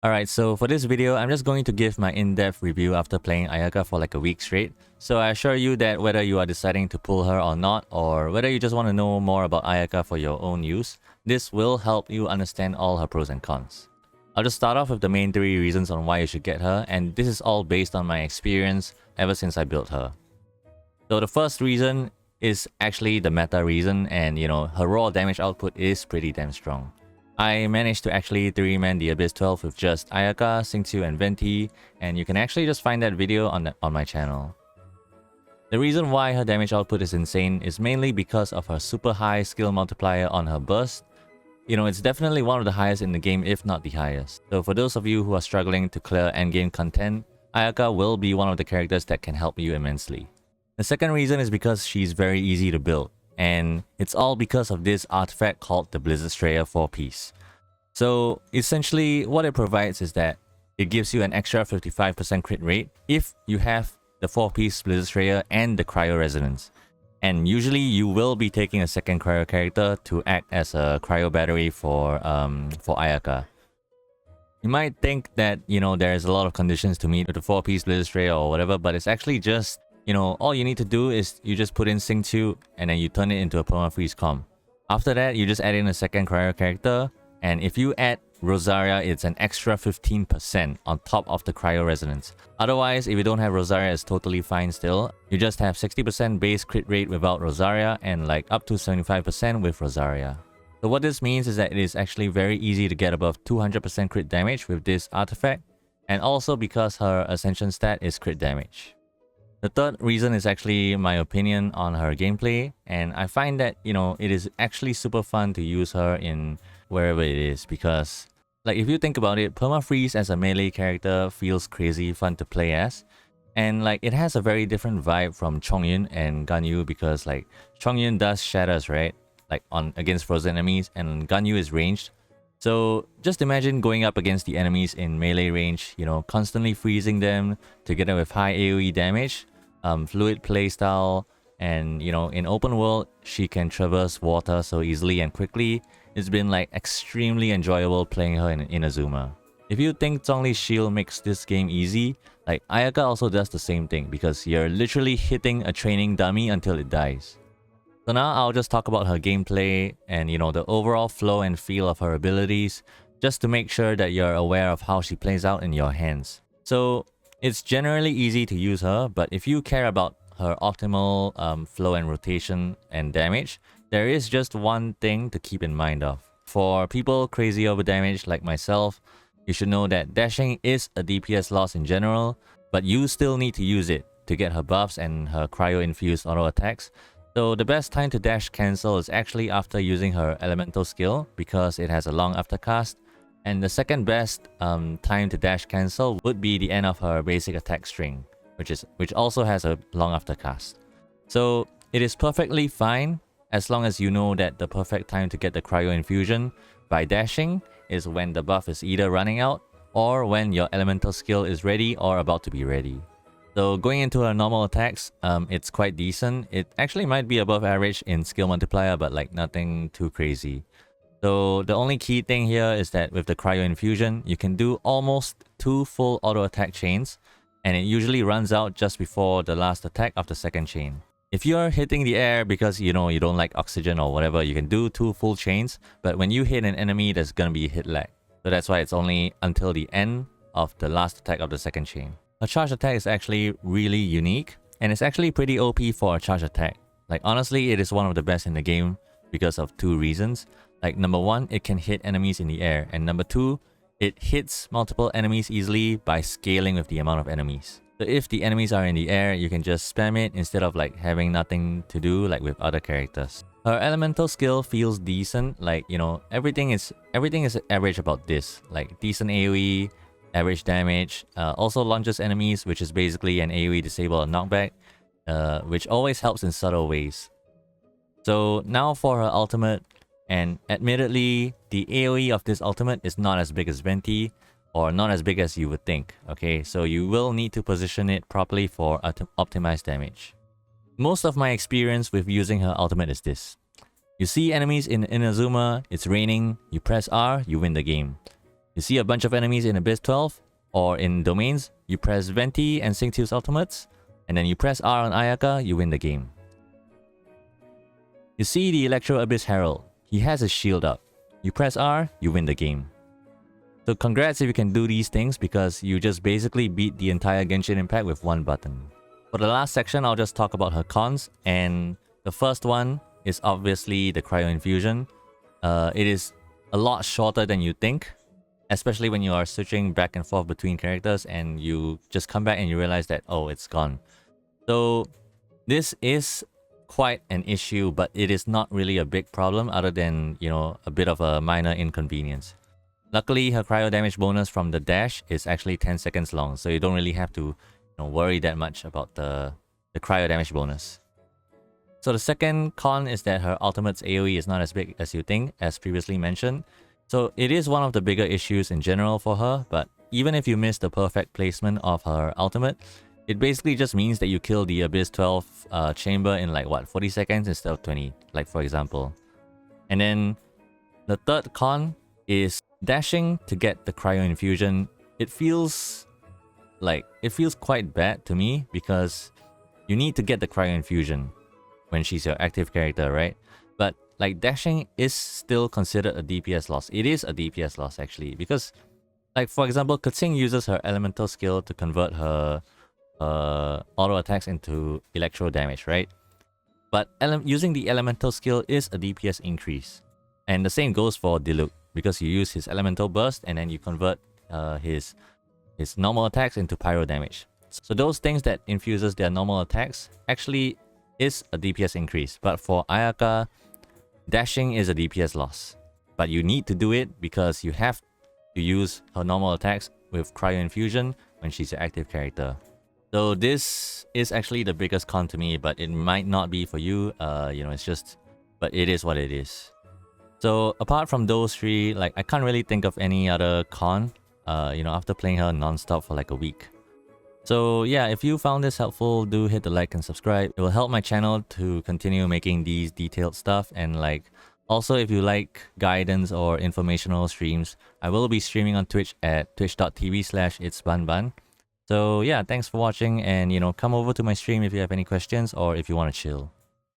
Alright, so for this video, I'm just going to give my in-depth review after playing Ayaka for like a week straight. So I assure you that whether you are deciding to pull her or not, or whether you just want to know more about Ayaka for your own use, this will help you understand all her pros and cons. I'll just start off with the main 3 reasons on why you should get her, and this is all based on my experience ever since I built her. So the first reason is actually the meta reason, and her raw damage output is pretty damn strong. I managed to actually 3-man the Abyss 12 with just Ayaka, Xingqiu, and Venti, and you can actually just find that video on my channel. The reason why her damage output is insane is mainly because of her super high skill multiplier on her burst. It's definitely one of the highest in the game, if not the highest. So for those of you who are struggling to clear endgame content, Ayaka will be one of the characters that can help you immensely. The second reason is because she's very easy to build, and it's all because of this artifact called the Blizzard Strayer 4-piece. So essentially what it provides is that it gives you an extra 55% crit rate if you have the 4-piece Blizzard Strayer and the Cryo Resonance. And usually you will be taking a second Cryo character to act as a Cryo battery for Ayaka. You might think that, there's a lot of conditions to meet with the 4-piece Blizzard Strayer or whatever, but it's actually just, all you need to do is you just put in Xingqiu and then you turn it into a perma-freeze comp. After that, you just add in a second Cryo character, and if you add Rosaria, it's an extra 15% on top of the Cryo Resonance. Otherwise, if you don't have Rosaria, it's totally fine still. You just have 60% base crit rate without Rosaria and like up to 75% with Rosaria. So what this means is that it is actually very easy to get above 200% crit damage with this artifact, and also because her Ascension stat is crit damage. The third reason is actually my opinion on her gameplay, and I find that, it is actually super fun to use her in wherever it is, because like if you think about it, perma-freeze as a melee character feels crazy fun to play as, and like it has a very different vibe from Chongyun and Ganyu, because like Chongyun does shatters, right, like against frozen enemies, and Ganyu is ranged. So just imagine going up against the enemies in melee range, constantly freezing them together with high AoE damage, fluid playstyle, and in open world she can traverse water so easily and quickly. It's been like extremely enjoyable playing her in Inazuma. If you think Zhongli's shield makes this game easy, like Ayaka also does the same thing, because you're literally hitting a training dummy until it dies. So now I'll just talk about her gameplay and the overall flow and feel of her abilities, just to make sure that you're aware of how she plays out in your hands. So it's generally easy to use her, but if you care about her optimal flow and rotation and damage, there is just one thing to keep in mind of. For people crazy over damage like myself, you should know that dashing is a DPS loss in general, but you still need to use it to get her buffs and her cryo-infused auto attacks. So the best time to dash cancel is actually after using her elemental skill, because it has a long aftercast. And the second best time to dash cancel would be the end of her basic attack string, which also has a long aftercast. So it is perfectly fine as long as you know that the perfect time to get the cryo infusion by dashing is when the buff is either running out or when your elemental skill is ready or about to be ready. So going into her normal attacks, it's quite decent. It actually might be above average in skill multiplier, but like nothing too crazy. So the only key thing here is that with the cryo infusion, you can do almost 2 full auto attack chains, and it usually runs out just before the last attack of the second chain. If you're hitting the air because you don't like oxygen or whatever, you can do 2 full chains, but when you hit an enemy, there's gonna be hit lag. So that's why it's only until the end of the last attack of the second chain. A charge attack is actually really unique, and it's actually pretty OP for a charge attack. Like honestly, it is one of the best in the game because of 2 reasons. Like number 1, it can hit enemies in the air, and number 2, it hits multiple enemies easily by scaling with the amount of enemies. So if the enemies are in the air, you can just spam it instead of like having nothing to do like with other characters. Her elemental skill feels decent, like everything is average about this, like decent AoE, average damage, also launches enemies, which is basically an AoE disable and knockback, which always helps in subtle ways. So now for her ultimate, and admittedly the AoE of this ultimate is not as big as Venti, or not as big as you would think, okay? So you will need to position it properly for optimized damage. Most of my experience with using her ultimate is this. You see enemies in Inazuma, it's raining, you press R, you win the game. You You see a bunch of enemies in Abyss 12 or in domains, you press Venti and Xingqiu's ultimates, and then you press R on Ayaka, you win the game. You see the Electro Abyss Herald. He has his shield up. You press R, you win the game. So congrats if you can do these things, because you just basically beat the entire Genshin Impact with one button. For the last section, I'll just talk about her cons, and the first one is obviously the Cryo Infusion. It is a lot shorter than you think, especially when you are switching back and forth between characters and you just come back and you realize that, oh, it's gone. So this is quite an issue, but it is not really a big problem other than, you know, a bit of a minor inconvenience. Luckily, her cryo damage bonus from the dash is actually 10 seconds long, so you don't really have to, you know, worry that much about the cryo damage bonus. So the second con is that her ultimate's AoE is not as big as you think, as previously mentioned. So it is one of the bigger issues in general for her, but even if you miss the perfect placement of her ultimate, it basically just means that you kill the Abyss 12 chamber in like, what, 40 seconds instead of 20, like for example. And then the third con is dashing to get the cryo infusion. It feels quite bad to me, because you need to get the cryo infusion when she's your active character, right? But like, dashing is still considered a DPS loss. It is a DPS loss actually, because like for example, Katsing uses her elemental skill to convert her auto attacks into electro damage, right? But using the elemental skill is a DPS increase. And the same goes for Diluc, because you use his elemental burst and then you convert his normal attacks into pyro damage. So those things that infuses their normal attacks actually is a DPS increase. But for Ayaka, dashing is a DPS loss. But you need to do it because you have to use her normal attacks with cryo infusion when she's your active character. So this is actually the biggest con to me, but it might not be for you. You know, it's just, but it is what it is. So apart from those three, like, I can't really think of any other con, you know, after playing her non-stop for like a week. So yeah, if you found this helpful, do hit the like and subscribe. It will help my channel to continue making these detailed stuff. And like, also if you like guidance or informational streams, I will be streaming on Twitch at twitch.tv/itsbanban. So yeah, thanks for watching, and you know, come over to my stream if you have any questions or if you want to chill.